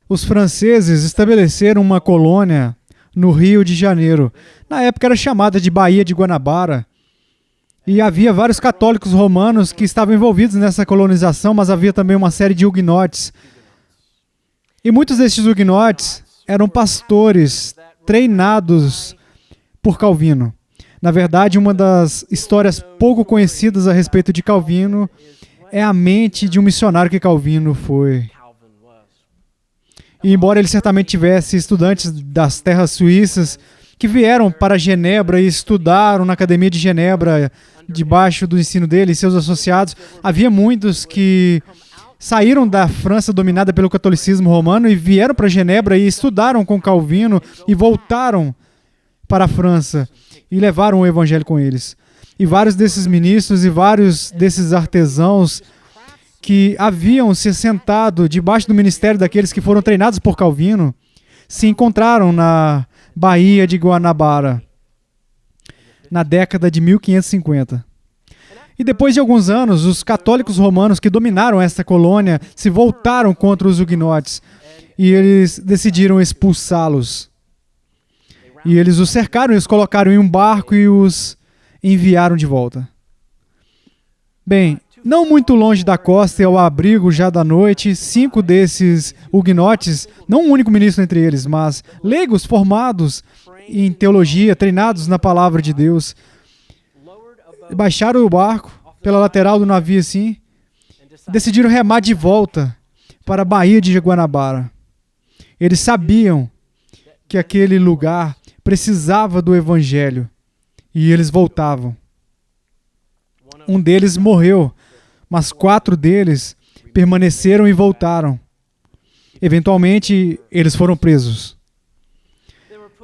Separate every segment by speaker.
Speaker 1: os franceses estabeleceram uma colônia no Rio de Janeiro. Na época era chamada de Baía de Guanabara. E havia vários católicos romanos que estavam envolvidos nessa colonização, mas havia também uma série de huguenotes. E muitos destes huguenotes eram pastores treinados por Calvino. Na verdade, uma das histórias pouco conhecidas a respeito de Calvino é a mente de um missionário que Calvino foi. E embora ele certamente tivesse estudantes das terras suíças que vieram para Genebra e estudaram na Academia de Genebra, debaixo do ensino dele e seus associados, havia muitos que saíram da França dominada pelo catolicismo romano e vieram para Genebra e estudaram com Calvino e voltaram para a França e levaram o evangelho com eles. E vários desses ministros e vários desses artesãos que haviam se assentado debaixo do ministério daqueles que foram treinados por Calvino se encontraram na Baía de Guanabara na década de 1550. E depois de alguns anos, os católicos romanos que dominaram esta colônia se voltaram contra os huguenotes e eles decidiram expulsá-los. E eles os cercaram e os colocaram em um barco e os enviaram de volta. Bem, não muito longe da costa e ao abrigo já da noite, 5 desses huguenotes, não um único ministro entre eles, mas leigos formados em teologia, treinados na palavra de Deus, baixaram o barco pela lateral do navio assim, decidiram remar de volta para a Baía de Guanabara. Eles sabiam que aquele lugar precisava do evangelho e eles voltavam. Um deles morreu, mas 4 deles permaneceram e voltaram. Eventualmente, eles foram presos.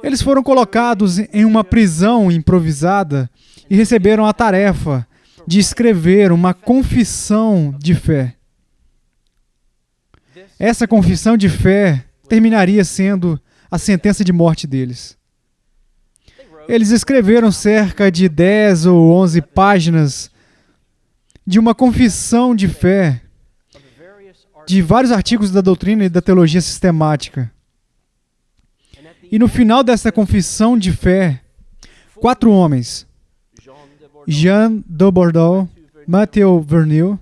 Speaker 1: Eles foram colocados em uma prisão improvisada e receberam a tarefa de escrever uma confissão de fé. Essa confissão de fé terminaria sendo a sentença de morte deles. Eles escreveram cerca de 10 ou 11 páginas de uma confissão de fé, de vários artigos da doutrina e da teologia sistemática. E no final dessa confissão de fé, 4 homens, Jean de Bordeaux, Mathieu Vernieu,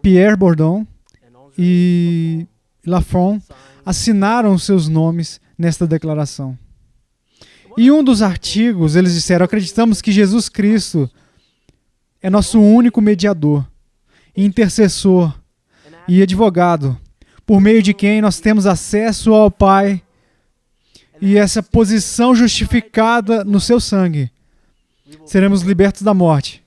Speaker 1: Pierre Bourdon e Lafon, assinaram seus nomes nesta declaração. Em um dos artigos, eles disseram: acreditamos que Jesus Cristo é nosso único mediador, intercessor e advogado, por meio de quem nós temos acesso ao Pai, e essa posição justificada no seu sangue, seremos libertos da morte,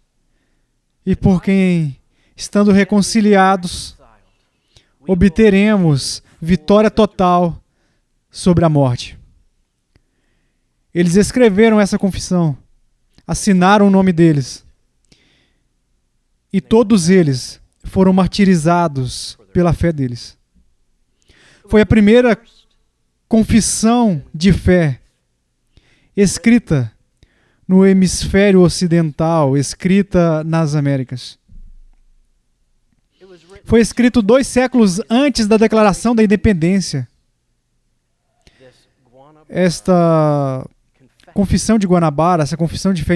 Speaker 1: e por quem, estando reconciliados, obteremos vitória total sobre a morte. Eles escreveram essa confissão, assinaram o nome deles, e todos eles foram martirizados pela fé deles. Foi a primeira confissão de fé escrita no hemisfério ocidental, escrita nas Américas. Foi escrito 2 séculos antes da Declaração da Independência. Esta confissão de Guanabara, essa confissão de fé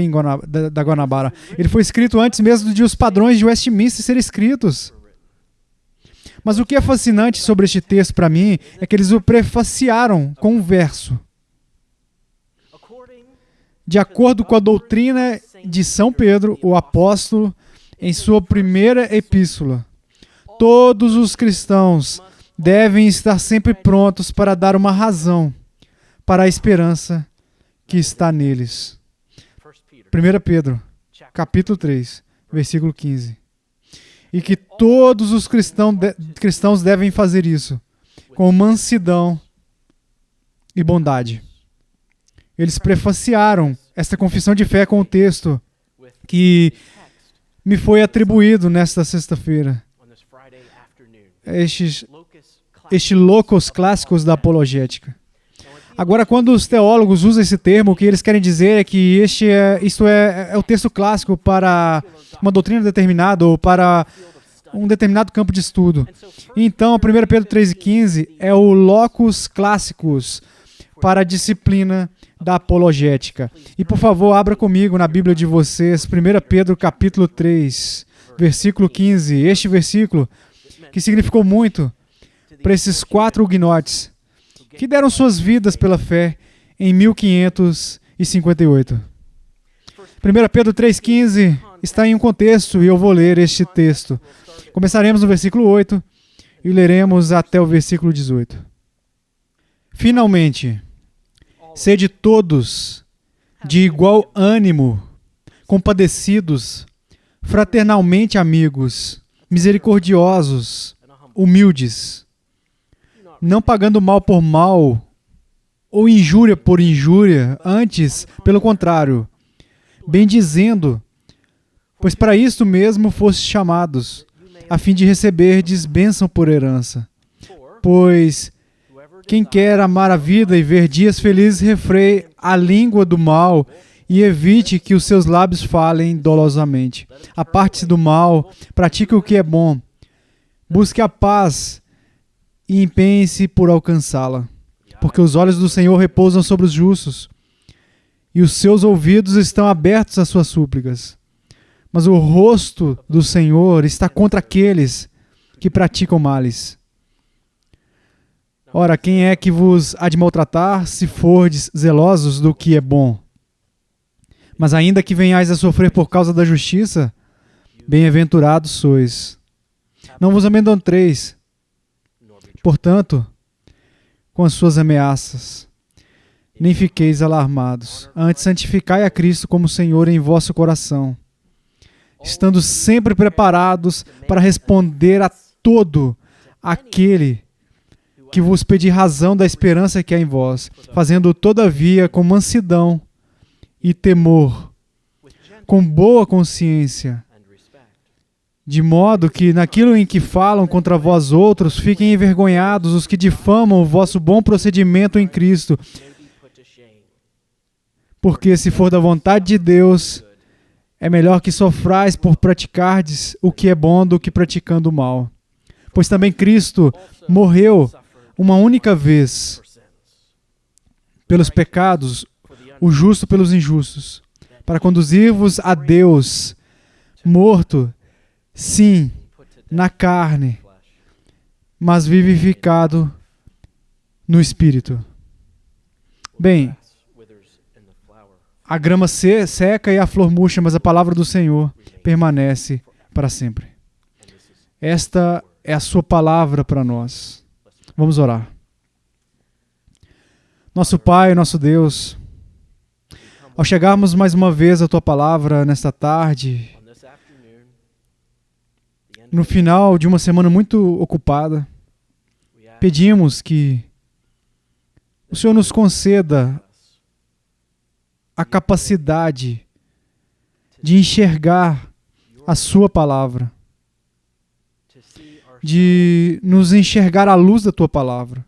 Speaker 1: da Guanabara, ele foi escrito antes mesmo de os padrões de Westminster serem escritos. Mas o que é fascinante sobre este texto para mim é que eles o prefaciaram com um verso. De acordo com a doutrina de São Pedro, o apóstolo, em sua primeira epístola, todos os cristãos devem estar sempre prontos para dar uma razão para a esperança que está neles. 1 Pedro, capítulo 3, versículo 15. E que todos os cristãos devem fazer isso com mansidão e bondade. Eles prefaciaram esta confissão de fé com o texto que me foi atribuído nesta sexta-feira. Este locus clássicos da apologética. Agora, quando os teólogos usam esse termo, o que eles querem dizer é que isto é o texto clássico para uma doutrina determinada ou para um determinado campo de estudo. Então, 1 Pedro 3,15 é o locus classicus para a disciplina da apologética. E, por favor, abra comigo na Bíblia de vocês, 1 Pedro capítulo 3, versículo 15. Este versículo que significou muito para esses 4 huguenotes que deram suas vidas pela fé em 1558. 1 Pedro 3,15 está em um contexto e eu vou ler este texto. Começaremos no versículo 8 e leremos até o versículo 18. Finalmente, sede todos de igual ânimo, compadecidos, fraternalmente amigos, misericordiosos, humildes, não pagando mal por mal ou injúria por injúria, antes, pelo contrário, bendizendo, pois para isto mesmo fostes chamados, a fim de receberdes bênção por herança. Pois quem quer amar a vida e ver dias felizes, refreie a língua do mal e evite que os seus lábios falem dolosamente. Aparte-se do mal, pratique o que é bom, busque a paz e empenhe-se por alcançá-la. Porque os olhos do Senhor repousam sobre os justos, e os seus ouvidos estão abertos às suas súplicas. Mas o rosto do Senhor está contra aqueles que praticam males. Ora, quem é que vos há de maltratar, se fordes zelosos do que é bom? Mas ainda que venhais a sofrer por causa da justiça, bem-aventurados sois. Não vos amedronteis, portanto, com as suas ameaças, nem fiqueis alarmados. Antes, santificai a Cristo como Senhor em vosso coração, estando sempre preparados para responder a todo aquele que vos pedir razão da esperança que há em vós, fazendo todavia com mansidão e temor, com boa consciência, de modo que naquilo em que falam contra vós outros, fiquem envergonhados os que difamam o vosso bom procedimento em Cristo. Porque se for da vontade de Deus, é melhor que sofrais por praticardes o que é bom do que praticando o mal. Pois também Cristo morreu uma única vez pelos pecados, o justo pelos injustos, para conduzir-vos a Deus, morto, sim, na carne, mas vivificado no Espírito. Bem, a grama seca e a flor murcha, mas a palavra do Senhor permanece para sempre. Esta é a sua palavra para nós. Vamos orar. Nosso Pai, nosso Deus, ao chegarmos mais uma vez à tua palavra nesta tarde, no final de uma semana muito ocupada, pedimos que o Senhor nos conceda a capacidade de enxergar a sua palavra, de nos enxergar à luz da tua palavra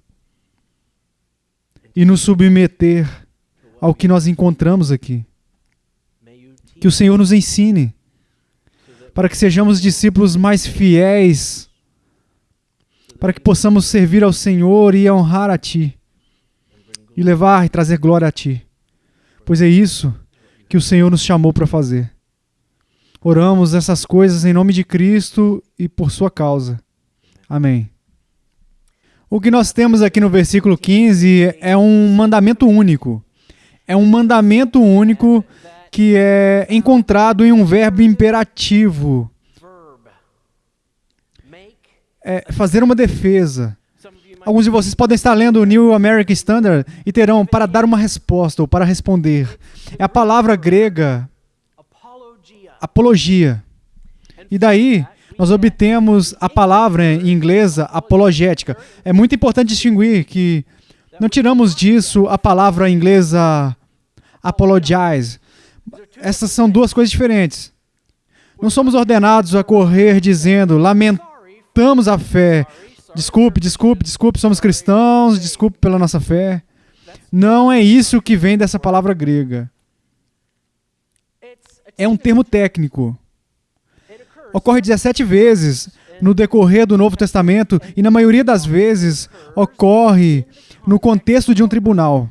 Speaker 1: e nos submeter ao que nós encontramos aqui. Que o Senhor nos ensine para que sejamos discípulos mais fiéis, para que possamos servir ao Senhor e honrar a Ti, e levar e trazer glória a Ti, pois é isso que o Senhor nos chamou para fazer. Oramos essas coisas em nome de Cristo e por sua causa. Amém. O que nós temos aqui no versículo 15 é um mandamento único. É um mandamento único que é encontrado em um verbo imperativo. É fazer uma defesa. Alguns de vocês podem estar lendo o New American Standard e terão para dar uma resposta ou para responder. É a palavra grega apologia. E daí nós obtemos a palavra em inglesa apologética. É muito importante distinguir que não tiramos disso a palavra inglesa apologize. Essas são duas coisas diferentes. Não somos ordenados a correr dizendo, lamentamos a fé. Desculpe, somos cristãos, desculpe pela nossa fé. Não é isso que vem dessa palavra grega. É um termo técnico. Ocorre 17 vezes no decorrer do Novo Testamento e, na maioria das vezes, ocorre no contexto de um tribunal.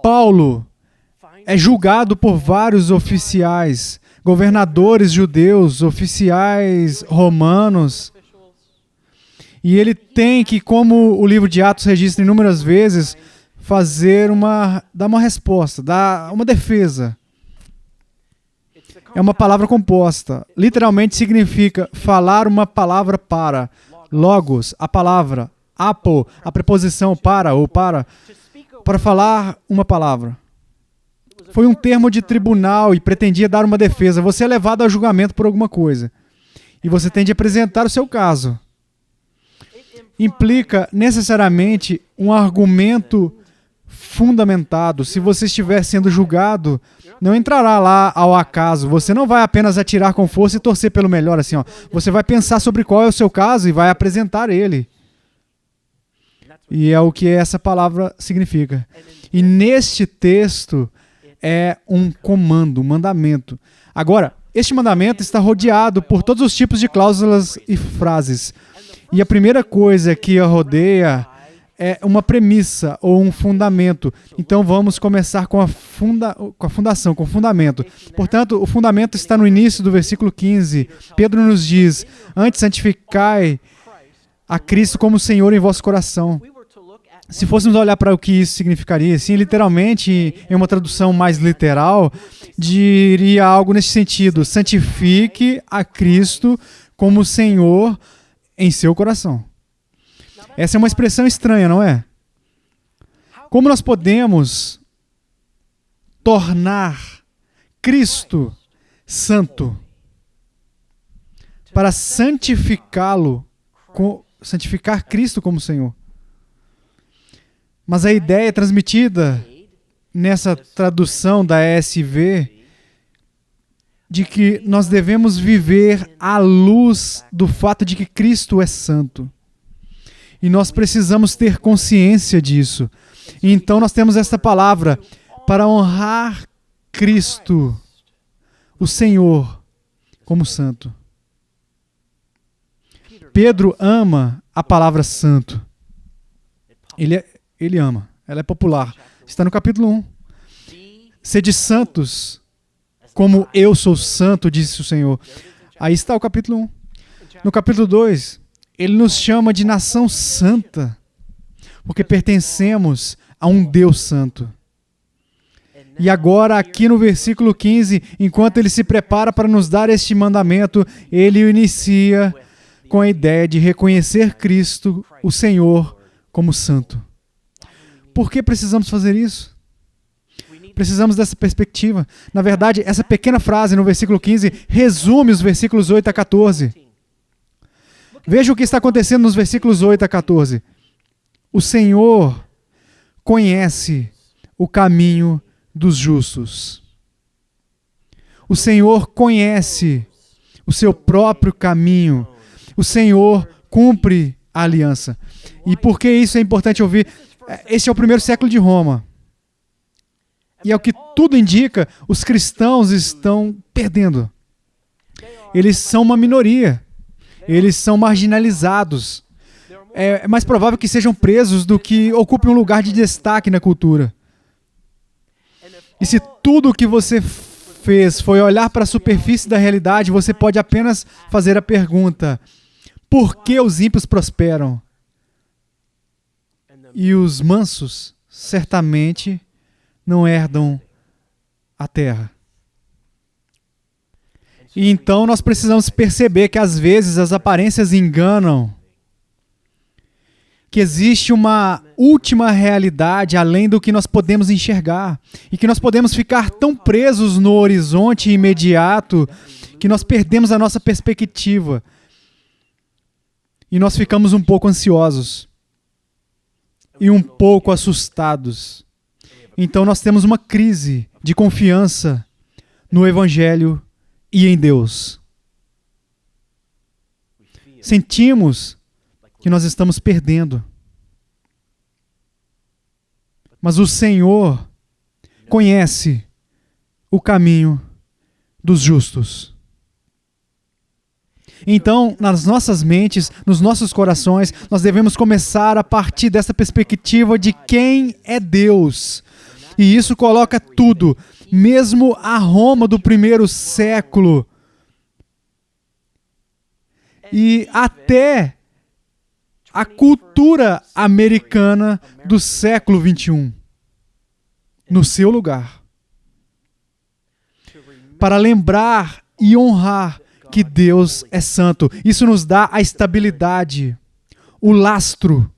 Speaker 1: Paulo é julgado por vários oficiais, governadores judeus, oficiais romanos, e ele tem que, como o livro de Atos registra inúmeras vezes, dar uma resposta, dar uma defesa. É uma palavra composta. Literalmente significa falar uma palavra para. Logos, a palavra. Apo, a preposição para ou para falar uma palavra. Foi um termo de tribunal e pretendia dar uma defesa. Você é levado a julgamento por alguma coisa. E você tem de apresentar o seu caso. Implica necessariamente um argumento fundamentado. Se você estiver sendo julgado, não entrará lá ao acaso. Você não vai apenas atirar com força e torcer pelo melhor, assim, ó. Você vai pensar sobre qual é o seu caso e vai apresentar ele. E é o que essa palavra significa. E neste texto é um comando, um mandamento. Agora, este mandamento está rodeado por todos os tipos de cláusulas e frases. E a primeira coisa que a rodeia é uma premissa ou um fundamento. Então vamos começar com a fundação, com o fundamento. Portanto, o fundamento está no início do versículo 15. Pedro nos diz: antes santificai a Cristo como Senhor em vosso coração. Se fôssemos olhar para o que isso significaria, assim, literalmente, em uma tradução mais literal, diria algo nesse sentido: santifique a Cristo como Senhor em seu coração. Essa é uma expressão estranha, não é? Como nós podemos tornar Cristo santo para santificá-lo, santificar Cristo como Senhor? Mas a ideia transmitida nessa tradução da ESV de que nós devemos viver à luz do fato de que Cristo é santo. E nós precisamos ter consciência disso. E então nós temos esta palavra para honrar Cristo, o Senhor, como santo. Pedro ama a palavra santo. Ele ama. Ela é popular. Está no capítulo 1. Sede santos, como eu sou santo, disse o Senhor. Aí está o capítulo 1. No capítulo 2, ele nos chama de nação santa, porque pertencemos a um Deus santo. E agora, aqui no versículo 15, enquanto ele se prepara para nos dar este mandamento, ele o inicia com a ideia de reconhecer Cristo, o Senhor, como santo. Por que precisamos fazer isso? Precisamos dessa perspectiva. Na verdade, essa pequena frase no versículo 15 resume os versículos 8 a 14. Veja o que está acontecendo nos versículos 8 a 14. O Senhor conhece o caminho dos justos. O Senhor conhece o seu próprio caminho. O Senhor cumpre a aliança. E por que isso é importante ouvir? Este é o primeiro século de Roma. E é o que tudo indica, os cristãos estão perdendo. Eles são uma minoria. Eles são marginalizados. É mais provável que sejam presos do que ocupem um lugar de destaque na cultura. E se tudo o que você fez foi olhar para a superfície da realidade, você pode apenas fazer a pergunta: por que os ímpios prosperam? E os mansos certamente não herdam a terra. E então nós precisamos perceber que às vezes as aparências enganam, que existe uma última realidade além do que nós podemos enxergar, e que nós podemos ficar tão presos no horizonte imediato que nós perdemos a nossa perspectiva e nós ficamos um pouco ansiosos e um pouco assustados. Então nós temos uma crise de confiança no Evangelho e em Deus. Sentimos que nós estamos perdendo. Mas o Senhor conhece o caminho dos justos. Então, nas nossas mentes, nos nossos corações, nós devemos começar a partir dessa perspectiva de quem é Deus. E isso coloca tudo, mesmo a Roma do primeiro século e até a cultura americana do século 21, no seu lugar, para lembrar e honrar que Deus é santo. Isso nos dá a estabilidade, o lastro,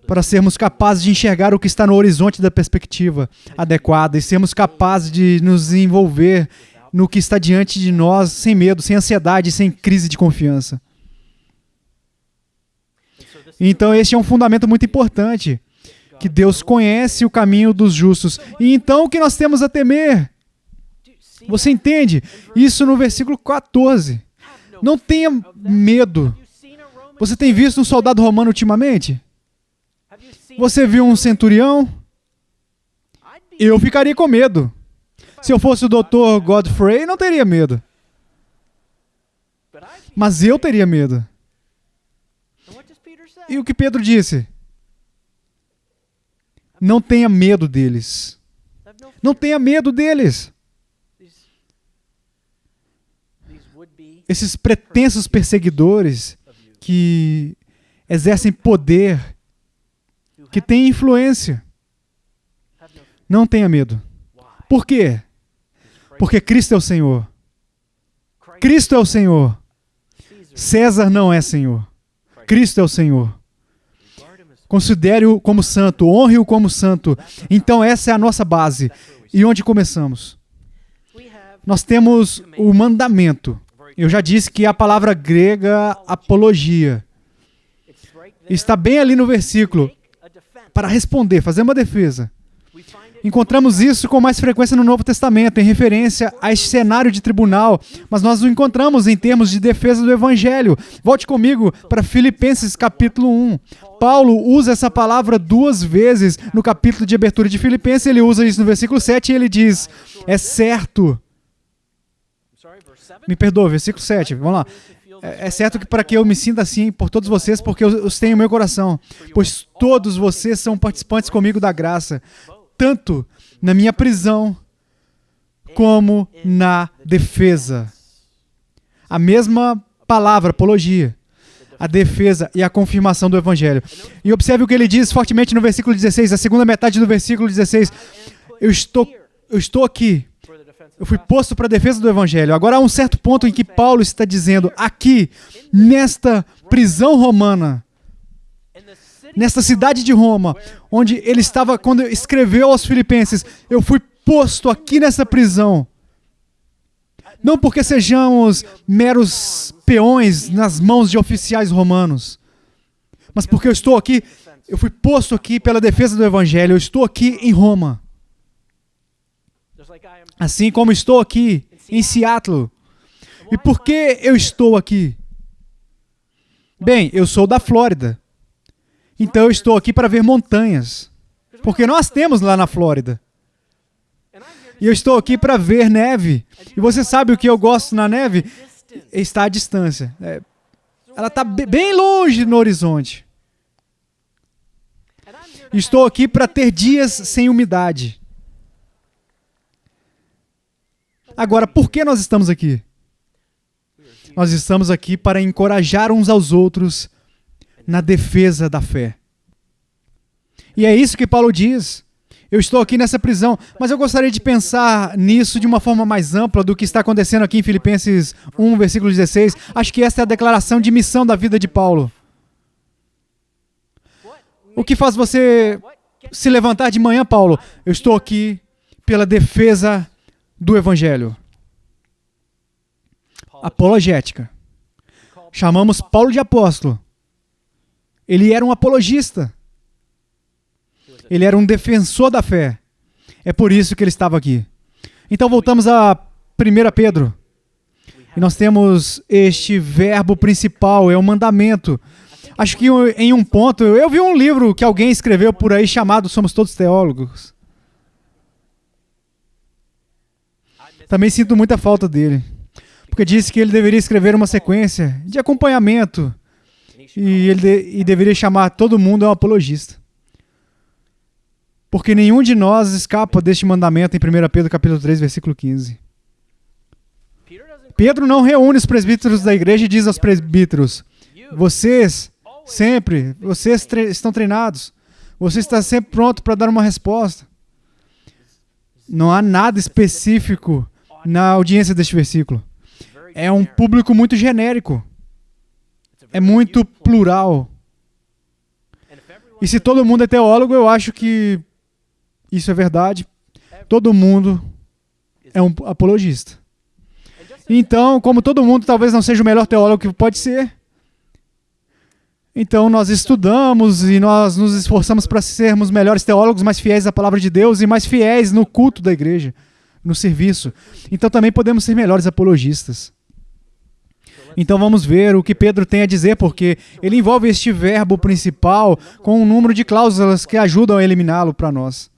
Speaker 1: para sermos capazes de enxergar o que está no horizonte da perspectiva adequada e sermos capazes de nos envolver no que está diante de nós sem medo, sem ansiedade, sem crise de confiança. Então este é um fundamento muito importante, que Deus conhece o caminho dos justos. E então o que nós temos a temer? Você entende? Isso no versículo 14. Não tenha medo. Você tem visto um soldado romano ultimamente? Você viu um centurião? Eu ficaria com medo. Se eu fosse o Dr. Godfrey, não teria medo. Mas eu teria medo. E o que Pedro disse? Não tenha medo deles. Não tenha medo deles. Esses pretensos perseguidores que exercem poder, que têm influência. Não tenha medo. Por quê? Porque Cristo é o Senhor. Cristo é o Senhor. César não é Senhor. Cristo é o Senhor. Considere-o como santo, honre-o como santo. Então essa é a nossa base. E onde começamos? Nós temos o mandamento. Eu já disse que a palavra grega apologia está bem ali no versículo para responder, fazer uma defesa. Encontramos isso com mais frequência no Novo Testamento, em referência a este cenário de tribunal, mas nós o encontramos em termos de defesa do Evangelho. Volte comigo para Filipenses capítulo 1. Paulo usa essa palavra 2 vezes no capítulo de abertura de Filipenses. Ele usa isso no versículo 7 e ele diz, é certo. Me perdoa, versículo 7, vamos lá. É certo que para que eu me sinta assim por todos vocês, porque eu os tenho no meu coração, pois todos vocês são participantes comigo da graça, tanto na minha prisão como na defesa. A mesma palavra, apologia, a defesa e a confirmação do Evangelho. E observe o que ele diz fortemente no versículo 16, a segunda metade do versículo 16. Eu estou aqui. Eu fui posto para a defesa do Evangelho. Agora há um certo ponto em que Paulo está dizendo, aqui, nesta prisão romana, nesta cidade de Roma, onde ele estava quando escreveu aos Filipenses, eu fui posto aqui nessa prisão. Não porque sejamos meros peões nas mãos de oficiais romanos, mas porque eu estou aqui, eu fui posto aqui pela defesa do Evangelho, eu estou aqui em Roma. Assim como estou aqui em Seattle. E por que eu estou aqui? Bem, eu sou da Flórida. Então eu estou aqui para ver montanhas. Porque nós temos lá na Flórida. E eu estou aqui para ver neve. E você sabe o que eu gosto na neve? Está à distância. Ela está bem longe no horizonte. Estou aqui para ter dias sem umidade. Agora, por que nós estamos aqui? Nós estamos aqui para encorajar uns aos outros na defesa da fé. E é isso que Paulo diz. Eu estou aqui nessa prisão, mas eu gostaria de pensar nisso de uma forma mais ampla do que está acontecendo aqui em Filipenses 1, versículo 16. Acho que essa é a declaração de missão da vida de Paulo. O que faz você se levantar de manhã, Paulo? Eu estou aqui pela defesa do Evangelho. Apologética. Chamamos Paulo de apóstolo. Ele era um apologista. Ele era um defensor da fé. É por isso que ele estava aqui. Então voltamos a 1 Pedro. E nós temos este verbo principal, é o mandamento. Acho que em um ponto, eu vi um livro que alguém escreveu por aí chamado Somos Todos Teólogos. Também sinto muita falta dele. Porque época disse que ele deveria escrever uma sequência de acompanhamento e ele deveria chamar todo mundo um apologista. Porque nenhum de nós escapa deste mandamento em 1 Pedro capítulo 3, versículo 15. Pedro não reúne os presbíteros da igreja e diz aos presbíteros: vocês estão treinados, você está sempre pronto para dar uma resposta. Não há nada específico na audiência deste versículo. É um público muito genérico. É muito plural. E se todo mundo é teólogo, eu acho que isso é verdade. Todo mundo é um apologista. Então, como todo mundo talvez não seja o melhor teólogo que pode ser, então nós estudamos e nós nos esforçamos para sermos melhores teólogos, mais fiéis à palavra de Deus e mais fiéis no culto da igreja, no serviço. Então também podemos ser melhores apologistas. Então vamos ver o que Pedro tem a dizer, porque ele envolve este verbo principal com um número de cláusulas que ajudam a eliminá-lo para nós.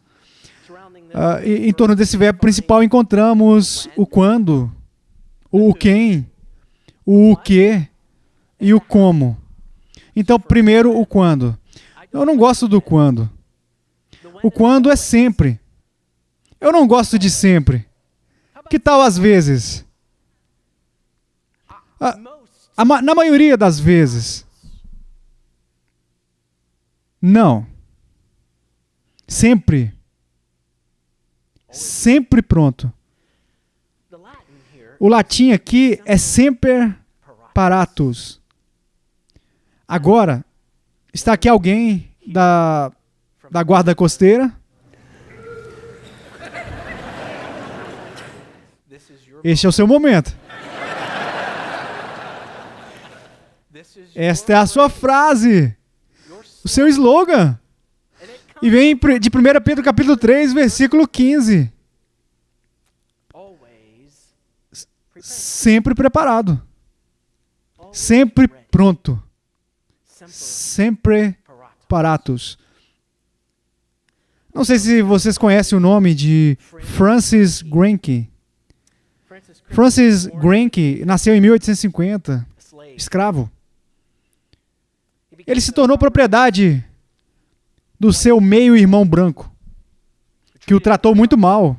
Speaker 1: E em torno desse verbo principal encontramos o quando, o quem, o que e o como. Então, primeiro, o quando. Eu não gosto do quando. O quando é sempre. Eu não gosto de sempre. Que tal às vezes? Na maioria das vezes. Não. Sempre. Sempre pronto. O latim aqui é semper paratus. Agora, está aqui alguém da guarda costeira? Este é o seu momento. Esta é a sua frase, o seu slogan. E vem de 1 Pedro capítulo 3, versículo 15. Sempre preparado. Sempre pronto. Sempre paratus. Não sei se vocês conhecem o nome de Francis Granke. Francis Granke nasceu em 1850, escravo. Ele se tornou propriedade do seu meio-irmão branco, que o tratou muito mal.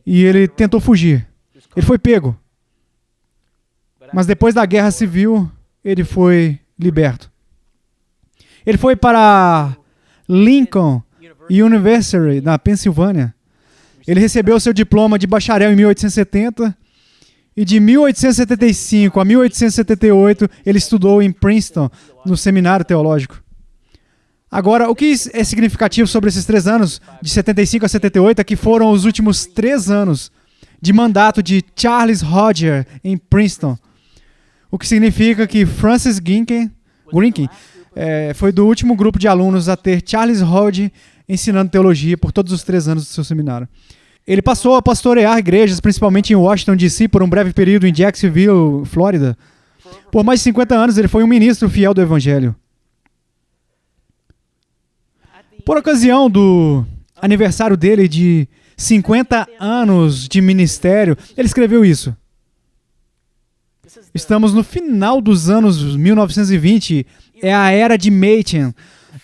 Speaker 1: E ele tentou fugir. Ele foi pego. Mas depois da Guerra Civil, ele foi liberto. Ele foi para Lincoln University, na Pensilvânia. Ele recebeu seu diploma de bacharel em 1870 e de 1875 a 1878 ele estudou em Princeton, no seminário teológico. Agora, o que é significativo sobre esses 3 anos, de 75 a 78, é que foram os últimos 3 anos de mandato de Charles Hodge em Princeton. O que significa que Francis Granke foi do último grupo de alunos a ter Charles Hodge ensinando teologia por todos os 3 anos do seu seminário. Ele passou a pastorear igrejas, principalmente em Washington, D.C., por um breve período em Jacksonville, Flórida. Por mais de 50 anos, ele foi um ministro fiel do Evangelho. Por ocasião do aniversário dele de 50 anos de ministério, ele escreveu isso. Estamos no final dos anos 1920, é a era de Machen.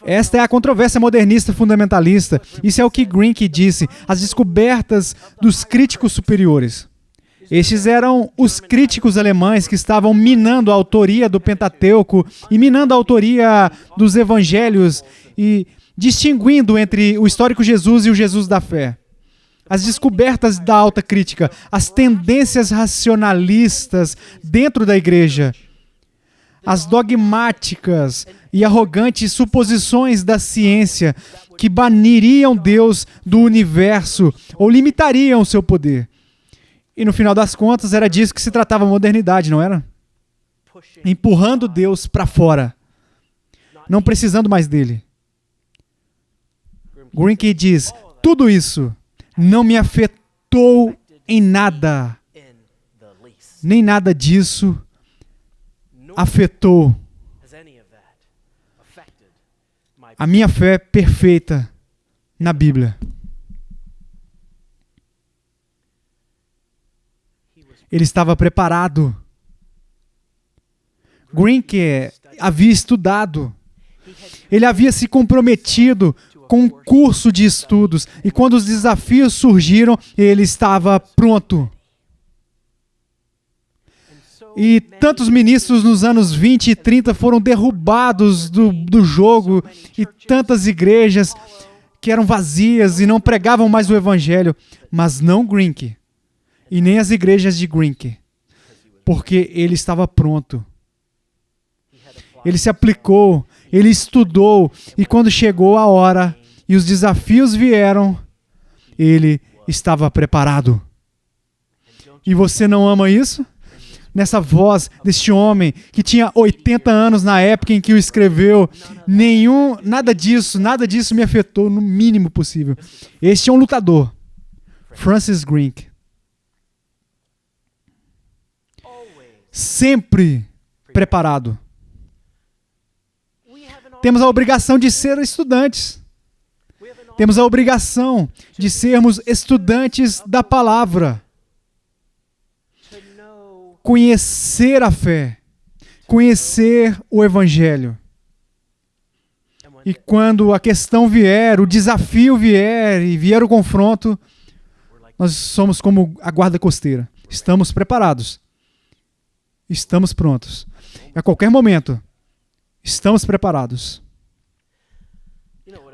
Speaker 1: Esta é a controvérsia modernista fundamentalista. Isso é o que Granke disse, as descobertas dos críticos superiores. Estes eram os críticos alemães que estavam minando a autoria do Pentateuco e minando a autoria dos evangelhos e distinguindo entre o histórico Jesus e o Jesus da fé. As descobertas da alta crítica, as tendências racionalistas dentro da igreja, as dogmáticas e arrogantes suposições da ciência que baniriam Deus do universo ou limitariam o seu poder. E no final das contas era disso que se tratava a modernidade, não era? Empurrando Deus para fora, não precisando mais dele. Granke diz, tudo isso não me afetou em nada. Nem nada disso afetou a minha fé perfeita na Bíblia. Ele estava preparado. Grinke havia estudado. Ele havia se comprometido com um curso de estudos. E quando os desafios surgiram, ele estava pronto. E tantos ministros nos anos 20 e 30 foram derrubados do jogo, e tantas igrejas que eram vazias e não pregavam mais o evangelho, mas não Grinke, e nem as igrejas de Grinke, porque ele estava pronto. Ele se aplicou, ele estudou, e quando chegou a hora e os desafios vieram, ele estava preparado. E você não ama isso? Nessa voz deste homem que tinha 80 anos na época em que o escreveu, nada disso me afetou no mínimo possível. Este é um lutador, Francis Grinke. Sempre preparado. Temos a obrigação de ser estudantes. Temos a obrigação de sermos estudantes da palavra. Conhecer a fé, conhecer o evangelho. E quando a questão vier, o desafio vier e vier o confronto, nós somos como a guarda costeira. Estamos preparados. Estamos prontos. A qualquer momento, estamos preparados.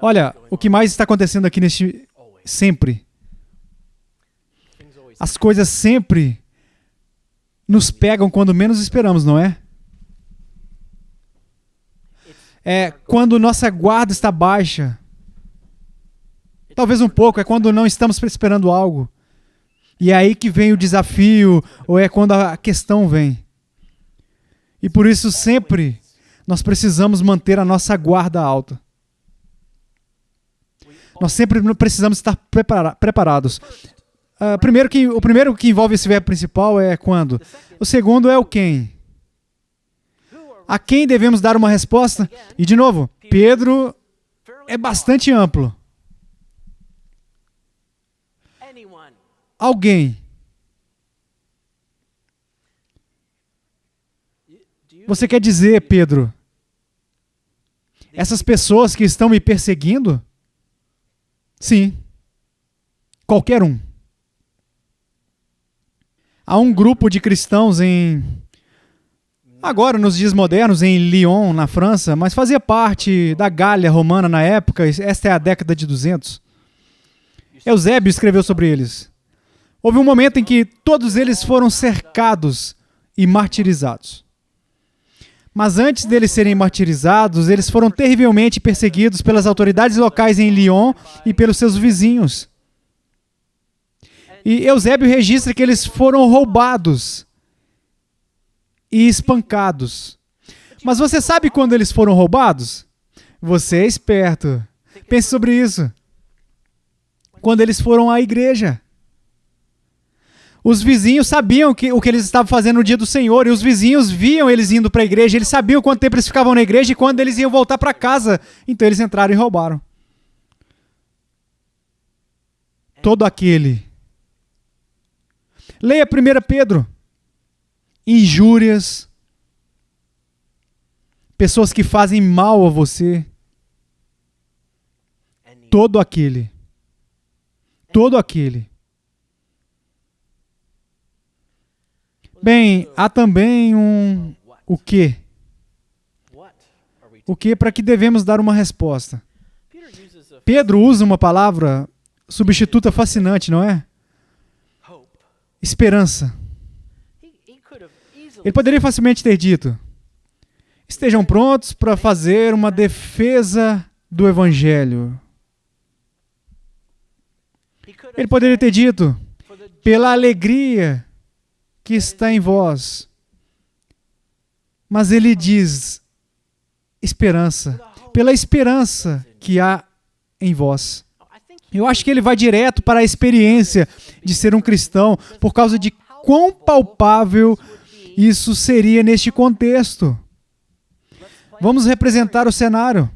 Speaker 1: Olha, o que mais está acontecendo aqui sempre. As coisas sempre nos pegam quando menos esperamos, não é? É quando nossa guarda está baixa. Talvez um pouco, é quando não estamos esperando algo. E é aí que vem o desafio, ou é quando a questão vem. E por isso sempre nós precisamos manter a nossa guarda alta. Nós sempre precisamos estar preparados. O primeiro que envolve esse verbo principal é quando. O segundo é o quem. A quem devemos dar uma resposta? E de novo, Pedro é bastante amplo. Alguém. Você quer dizer, Pedro, essas pessoas que estão me perseguindo? Sim. Qualquer um. Há um grupo de cristãos agora nos dias modernos, em Lyon, na França, mas fazia parte da Gália romana na época, esta é a década de 200. Eusébio escreveu sobre eles. Houve um momento em que todos eles foram cercados e martirizados. Mas antes deles serem martirizados, eles foram terrivelmente perseguidos pelas autoridades locais em Lyon e pelos seus vizinhos. E Eusébio registra que eles foram roubados e espancados. Mas você sabe quando eles foram roubados? Você é esperto. Pense sobre isso. Quando eles foram à igreja. Os vizinhos sabiam o que eles estavam fazendo no dia do Senhor, e os vizinhos viam eles indo para a igreja, eles sabiam quanto tempo eles ficavam na igreja e quando eles iam voltar para casa. Então eles entraram e roubaram. Todo aquele. Leia 1 Pedro. Injúrias. Pessoas que fazem mal a você. Todo aquele. Todo aquele. Bem, há também o quê? O que para que devemos dar uma resposta? Pedro usa uma palavra substituta fascinante, não é? Esperança. Ele poderia facilmente ter dito: estejam prontos para fazer uma defesa do Evangelho. Ele poderia ter dito: pela alegria que está em vós. Mas ele diz: esperança. Pela esperança que há em vós. Eu acho que ele vai direto para a experiência de ser um cristão, por causa de quão palpável isso seria neste contexto. Vamos representar o cenário.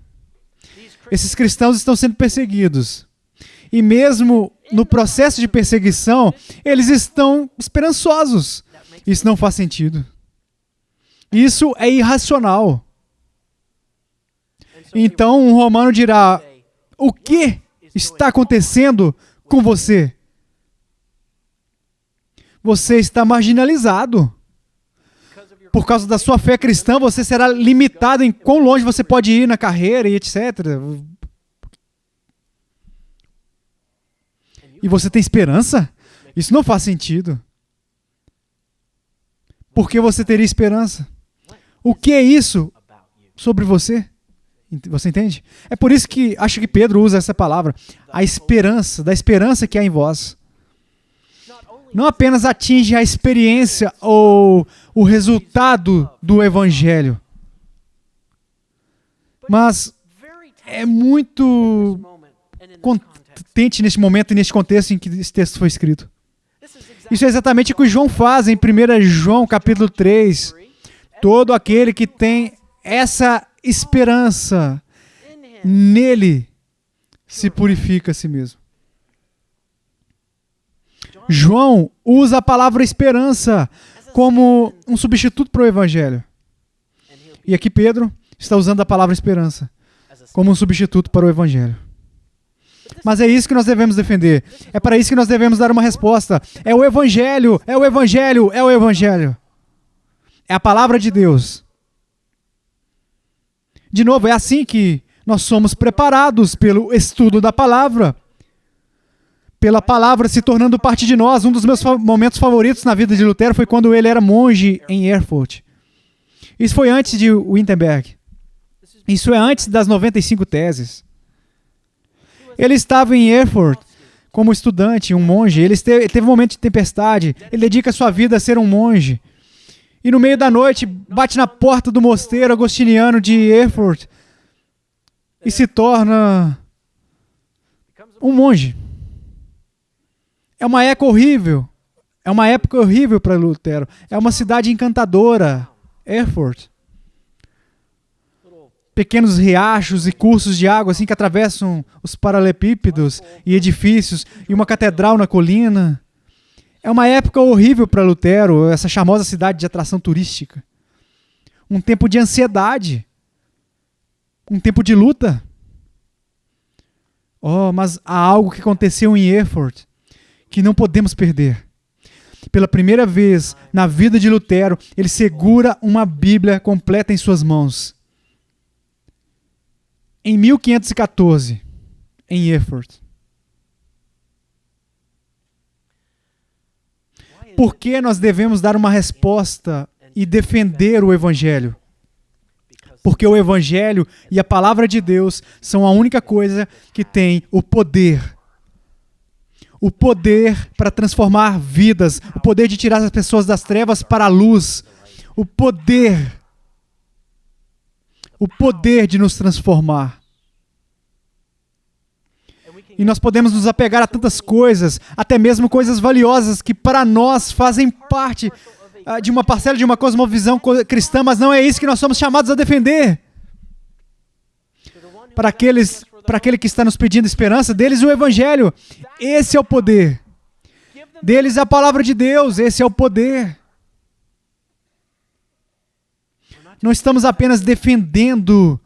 Speaker 1: Esses cristãos estão sendo perseguidos. E mesmo no processo de perseguição, eles estão esperançosos. Isso não faz sentido. Isso é irracional. Então um romano dirá: o que está acontecendo com você? Você está marginalizado. Por causa da sua fé cristã, você será limitado em quão longe você pode ir na carreira e etc. E você tem esperança? Isso não faz sentido. Por que você teria esperança? O que é isso sobre você? Você entende? É por isso que acho que Pedro usa essa palavra, a esperança, da esperança que há em vós. Não apenas atinge a experiência ou o resultado do evangelho, mas é muito contente neste momento e neste contexto em que esse texto foi escrito. Isso é exatamente o que João faz em 1 João capítulo 3. Todo aquele que tem essa esperança nele se purifica a si mesmo. João usa a palavra esperança como um substituto para o evangelho. E aqui Pedro está usando a palavra esperança como um substituto para o evangelho. Mas é isso que nós devemos defender. É para isso que nós devemos dar uma resposta. É o evangelho, é o evangelho, é o evangelho. É a palavra de Deus. De novo, é assim que nós somos preparados pelo estudo da palavra. Pela palavra se tornando parte de nós. Um dos meus momentos favoritos na vida de Lutero foi quando ele era monge em Erfurt. Isso foi antes de Wittenberg. Isso é antes das 95 teses. Ele estava em Erfurt como estudante, um monge. Ele teve um momento de tempestade. Ele dedica sua vida a ser um monge. E no meio da noite, bate na porta do mosteiro agostiniano de Erfurt e se torna um monge. É uma época horrível. É uma época horrível para Lutero. É uma cidade encantadora, Erfurt. Pequenos riachos e cursos de água assim que atravessam os paralelepípedos e edifícios e uma catedral na colina. É uma época horrível para Lutero, essa charmosa cidade de atração turística. Um tempo de ansiedade. Um tempo de luta. Oh, mas há algo que aconteceu em Erfurt que não podemos perder. Pela primeira vez na vida de Lutero, ele segura uma Bíblia completa em suas mãos. Em 1514, em Erfurt. Por que nós devemos dar uma resposta e defender o Evangelho? Porque o Evangelho e a Palavra de Deus são a única coisa que tem o poder. O poder para transformar vidas. O poder de tirar as pessoas das trevas para a luz. O poder de nos transformar. E nós podemos nos apegar a tantas coisas, até mesmo coisas valiosas que para nós fazem parte de uma parcela de uma cosmovisão cristã, mas não é isso que nós somos chamados a defender. Para aquele que está nos pedindo esperança, deles o Evangelho. Esse é o poder. Deles a palavra de Deus, esse é o poder. Não estamos apenas defendendo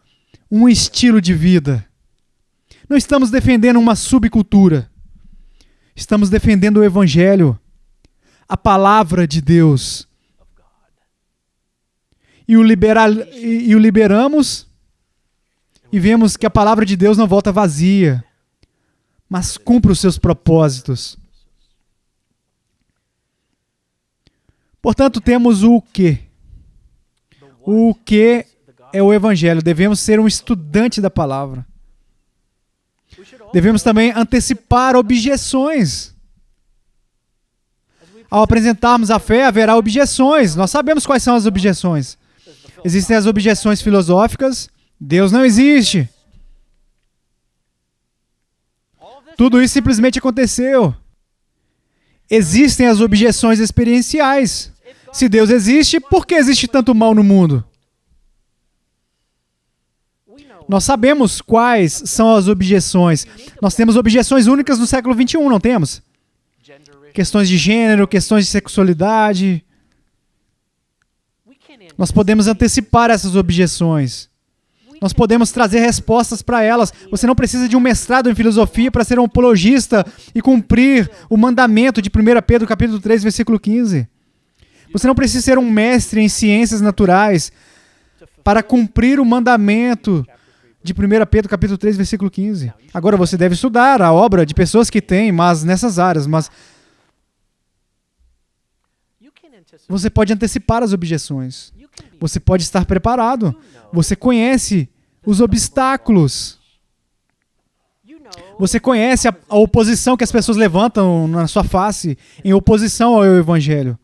Speaker 1: um estilo de vida. Não estamos defendendo uma subcultura. Estamos defendendo o Evangelho, a palavra de Deus. E o liberamos e vemos que a palavra de Deus não volta vazia, mas cumpre os seus propósitos. Portanto, temos o quê? O que é o Evangelho? Devemos ser um estudante da palavra. Devemos também antecipar objeções. Ao apresentarmos a fé, haverá objeções. Nós sabemos quais são as objeções. Existem as objeções filosóficas. Deus não existe. Tudo isso simplesmente aconteceu. Existem as objeções experienciais. Se Deus existe, por que existe tanto mal no mundo? Nós sabemos quais são as objeções. Nós temos objeções únicas no século XXI, não temos? Questões de gênero, questões de sexualidade. Nós podemos antecipar essas objeções. Nós podemos trazer respostas para elas. Você não precisa de um mestrado em filosofia para ser um apologista e cumprir o mandamento de 1 Pedro capítulo 3, versículo 15. Você não precisa ser um mestre em ciências naturais para cumprir o mandamento de 1 Pedro capítulo 3, versículo 15. Agora você deve estudar a obra de pessoas que têm, mas nessas áreas, mas você pode antecipar as objeções. Você pode estar preparado. Você conhece os obstáculos. Você conhece a oposição que as pessoas levantam na sua face em oposição ao Evangelho.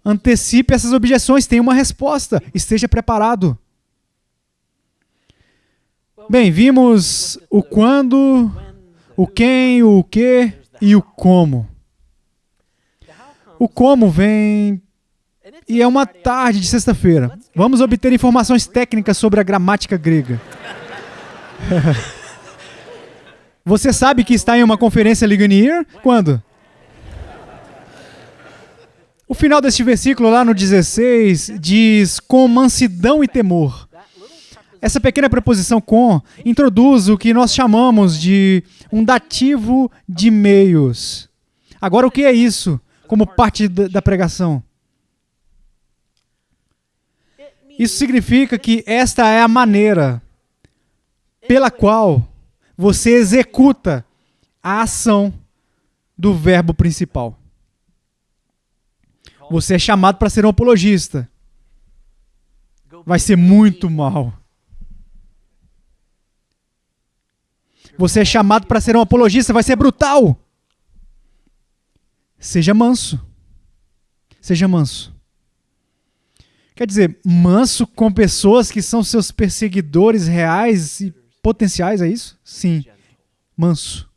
Speaker 1: Antecipe essas objeções, tenha uma resposta. Esteja preparado. Bem, vimos o quando, o quem, o que e o como. O como vem... E é uma tarde de sexta-feira. Vamos obter informações técnicas sobre a gramática grega. Você sabe que está em uma conferência Ligonier? Quando? O final deste versículo, lá no 16, diz com mansidão e temor. Essa pequena preposição com introduz o que nós chamamos de um dativo de meios. Agora, o que é isso como parte da pregação? Isso significa que esta é a maneira pela qual você executa a ação do verbo principal. Você é chamado para ser um apologista. Vai ser muito mal. Você é chamado para ser um apologista, vai ser brutal. Seja manso. Seja manso. Quer dizer, manso com pessoas que são seus perseguidores reais e potenciais, é isso? Sim, manso.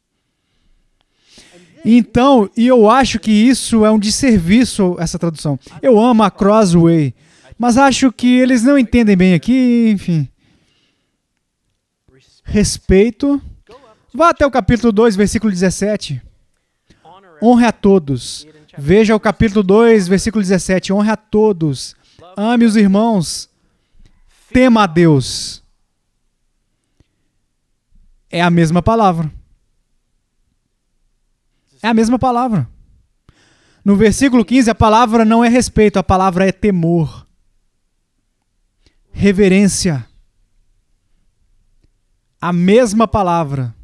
Speaker 1: Então, e eu acho que isso é um desserviço, essa tradução. Eu amo a Crossway, mas acho que eles não entendem bem aqui, enfim. Respeito. Vá até o capítulo 2, versículo 17. Honre a todos. Veja o capítulo 2, versículo 17. Honre a todos. Ame os irmãos. Tema a Deus. É a mesma palavra. É a mesma palavra. No versículo 15, a palavra não é respeito, a palavra é temor. Reverência. A mesma palavra.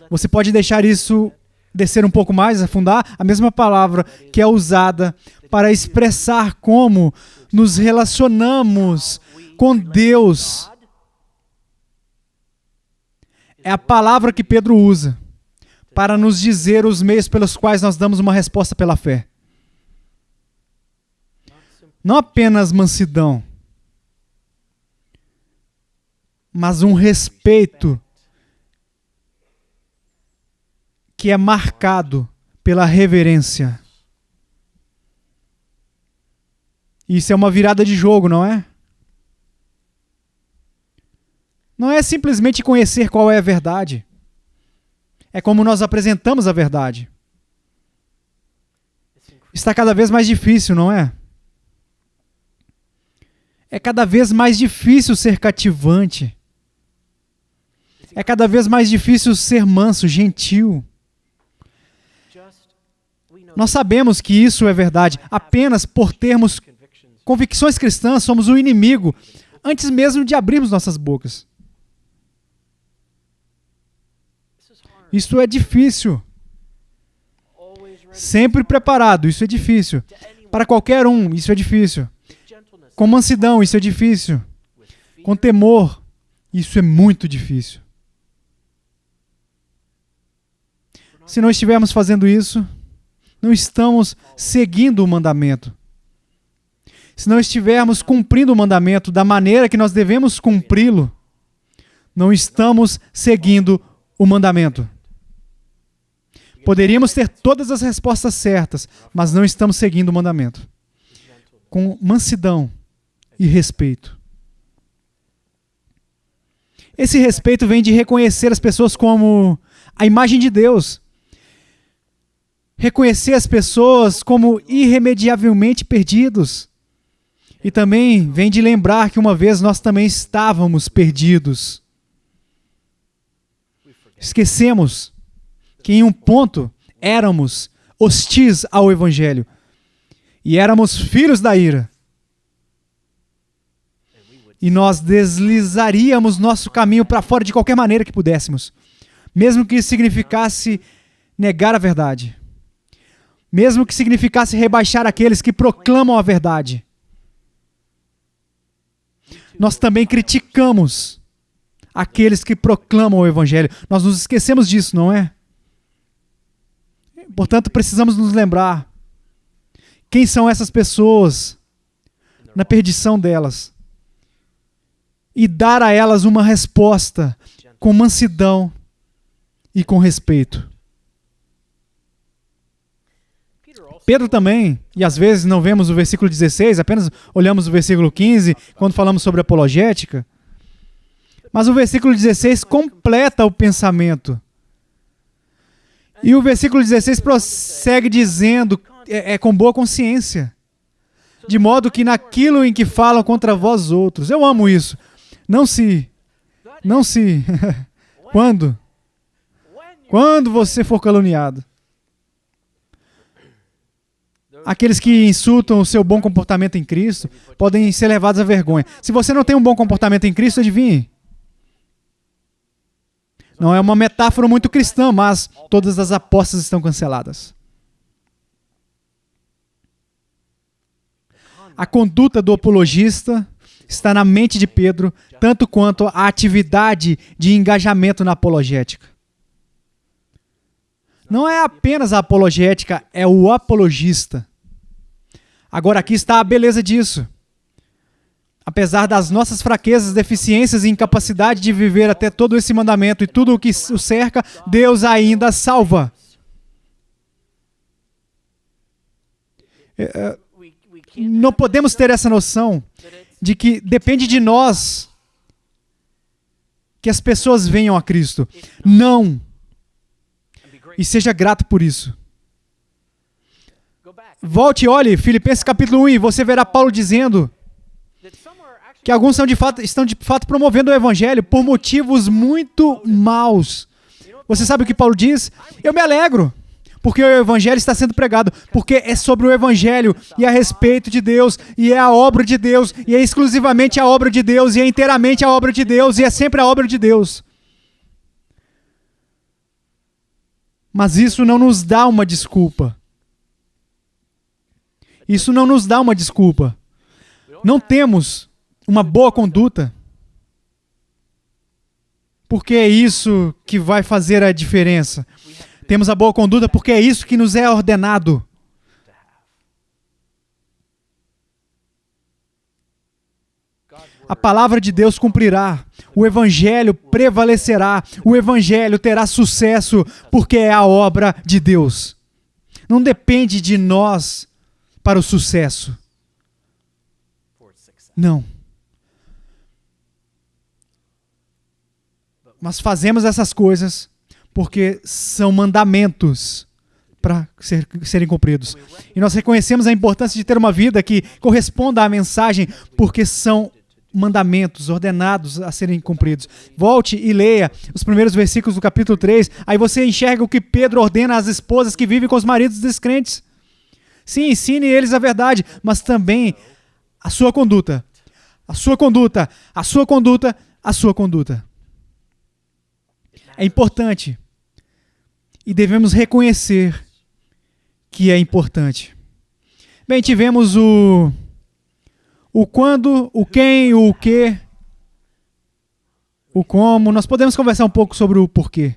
Speaker 1: Você pode deixar isso descer um pouco mais, afundar? A mesma palavra que é usada para expressar como nos relacionamos com Deus. É a palavra que Pedro usa para nos dizer os meios pelos quais nós damos uma resposta pela fé. Não apenas mansidão, mas um respeito que é marcado pela reverência. Isso é uma virada de jogo, não é? Não é simplesmente conhecer qual é a verdade. É como nós apresentamos a verdade. Está cada vez mais difícil, não é? É cada vez mais difícil ser cativante. É cada vez mais difícil ser manso, gentil. Nós sabemos que isso é verdade. Apenas por termos convicções cristãs, somos o inimigo, antes mesmo de abrirmos nossas bocas. Isso é difícil. Sempre preparado, isso é difícil. Para qualquer um, isso é difícil. Com mansidão, isso é difícil. Com temor, isso é muito difícil. Se não estivermos fazendo isso, não estamos seguindo o mandamento. Se não estivermos cumprindo o mandamento da maneira que nós devemos cumpri-lo, não estamos seguindo o mandamento. Poderíamos ter todas as respostas certas, mas não estamos seguindo o mandamento. Com mansidão e respeito. Esse respeito vem de reconhecer as pessoas como a imagem de Deus. Reconhecer as pessoas como irremediavelmente perdidos. E também vem de lembrar que uma vez nós também estávamos perdidos. Esquecemos que em um ponto éramos hostis ao Evangelho e éramos filhos da ira. E nós deslizaríamos nosso caminho para fora de qualquer maneira que pudéssemos, mesmo que significasse negar a verdade, mesmo que significasse rebaixar aqueles que proclamam a verdade. Nós também criticamos aqueles que proclamam o Evangelho. Nós nos esquecemos disso, não é? Portanto, precisamos nos lembrar quem são essas pessoas na perdição delas e dar a elas uma resposta com mansidão e com respeito. Pedro também, e às vezes não vemos o versículo 16, apenas olhamos o versículo 15 quando falamos sobre apologética, mas o versículo 16 completa o pensamento. E o versículo 16 prossegue dizendo, com boa consciência, de modo que naquilo em que falam contra vós outros. Eu amo isso. Não se. Quando? Quando você for caluniado. Aqueles que insultam o seu bom comportamento em Cristo podem ser levados à vergonha. Se você não tem um bom comportamento em Cristo, adivinhe. Não é uma metáfora muito cristã, mas todas as apostas estão canceladas. A conduta do apologista está na mente de Pedro, tanto quanto a atividade de engajamento na apologética. Não é apenas a apologética, é o apologista. Agora aqui está a beleza disso. Apesar das nossas fraquezas, deficiências e incapacidade de viver até todo esse mandamento e tudo o que o cerca, Deus ainda salva. Não podemos ter essa noção de que depende de nós que as pessoas venham a Cristo. Não. E seja grato por isso. Volte e olhe Filipenses capítulo 1 e você verá Paulo dizendo que alguns estão de fato promovendo o Evangelho por motivos muito maus. Você sabe o que Paulo diz? Eu me alegro, porque o Evangelho está sendo pregado, porque é sobre o Evangelho, e a respeito de Deus, e é a obra de Deus, e é exclusivamente a obra de Deus, e é inteiramente a obra de Deus, e é sempre a obra de Deus. Mas isso não nos dá uma desculpa. Isso não nos dá uma desculpa. Não temos uma boa conduta, porque é isso que vai fazer a diferença. Temos a boa conduta porque é isso que nos é ordenado. A palavra de Deus cumprirá, o Evangelho prevalecerá, o Evangelho terá sucesso, porque é a obra de Deus. Não depende de nós para o sucesso. Não. Mas fazemos essas coisas porque são mandamentos para serem cumpridos. E nós reconhecemos a importância de ter uma vida que corresponda à mensagem, porque são mandamentos ordenados a serem cumpridos. Volte e leia os primeiros versículos do capítulo 3, aí você enxerga o que Pedro ordena às esposas que vivem com os maridos descrentes. Sim, ensine eles a verdade, mas também a sua conduta. A sua conduta, a sua conduta, a sua conduta. É importante. E devemos reconhecer que é importante. Bem, tivemos o quando, o quem, o que, o como. Nós podemos conversar um pouco sobre o porquê.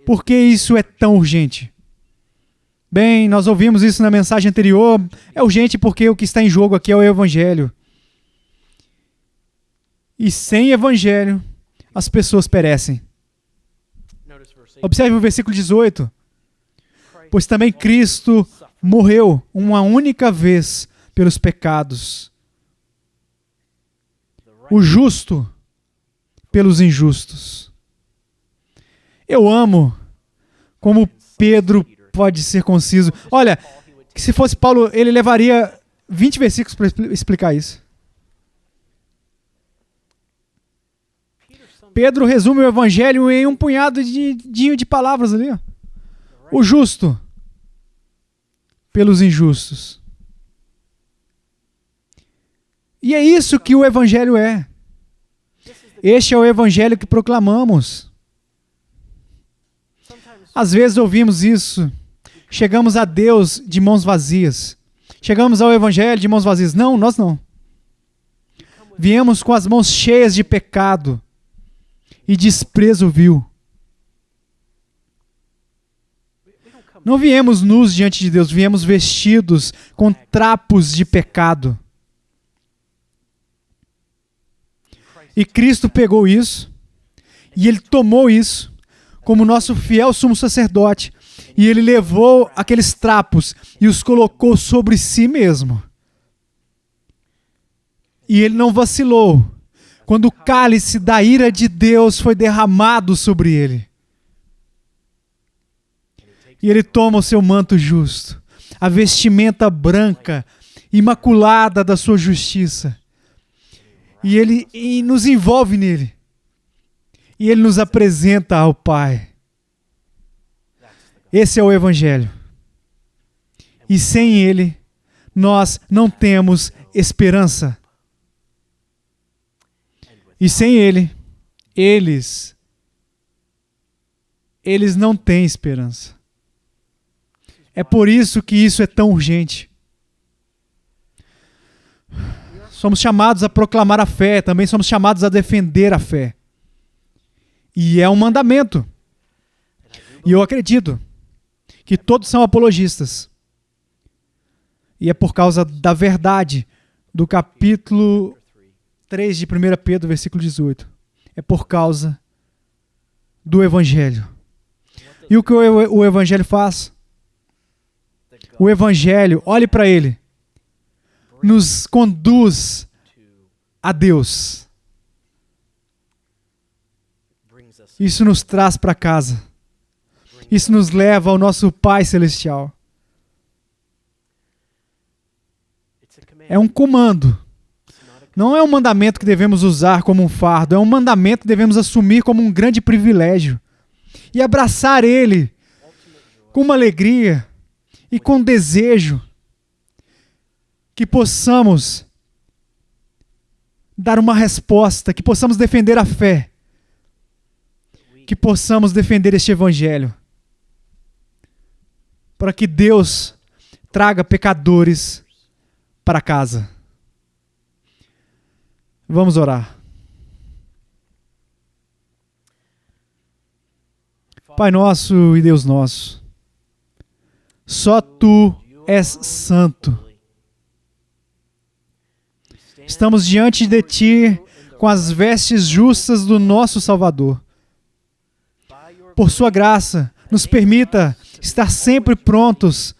Speaker 1: Por que isso é tão urgente? Bem, nós ouvimos isso na mensagem anterior. É urgente porque o que está em jogo aqui é o Evangelho. E sem Evangelho, as pessoas perecem. Observe o versículo 18. Pois também Cristo morreu uma única vez pelos pecados. O justo pelos injustos. Eu amo como Pedro pode ser conciso. Olha, que se fosse Paulo, ele levaria 20 versículos para explicar isso. Pedro resume o evangelho em um punhado de palavras ali. Ó. O justo pelos injustos. E é isso que o evangelho é. Este é o evangelho que proclamamos. Às vezes ouvimos isso. Chegamos a Deus de mãos vazias. Chegamos ao evangelho de mãos vazias. Não, nós não. Viemos com as mãos cheias de pecado e desprezo vil. Não viemos nus diante de Deus, viemos vestidos com trapos de pecado. E Cristo pegou isso, e Ele tomou isso, como nosso fiel sumo sacerdote, e Ele levou aqueles trapos e os colocou sobre si mesmo. E Ele não vacilou, quando o cálice da ira de Deus foi derramado sobre Ele. E Ele toma o seu manto justo, a vestimenta branca, imaculada da sua justiça, e Ele nos envolve nele. E Ele nos apresenta ao Pai. Esse é o Evangelho. E sem Ele, nós não temos esperança. E sem Ele, eles não têm esperança. É por isso que isso é tão urgente. Somos chamados a proclamar a fé, também somos chamados a defender a fé. E é um mandamento. E eu acredito que todos são apologistas. E é por causa da verdade do capítulo 3 de 1 Pedro, versículo 18. É por causa do Evangelho. E o que o Evangelho faz? O Evangelho, olhe para ele, nos conduz a Deus. Isso nos traz para casa. Isso nos leva ao nosso Pai Celestial. É um comando. Não é um mandamento que devemos usar como um fardo. É um mandamento que devemos assumir como um grande privilégio. E abraçar ele com uma alegria e com desejo. Que possamos dar uma resposta, que possamos defender a fé, que possamos defender este Evangelho, para que Deus traga pecadores para casa. Vamos orar. Pai nosso e Deus nosso, só Tu és santo. Estamos diante de Ti com as vestes justas do nosso Salvador. Por Sua graça, nos permita estar sempre prontos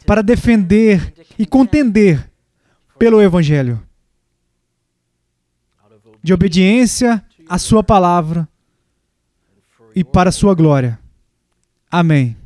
Speaker 1: para defender e contender pelo Evangelho. De obediência à Sua palavra e para a Sua glória. Amém.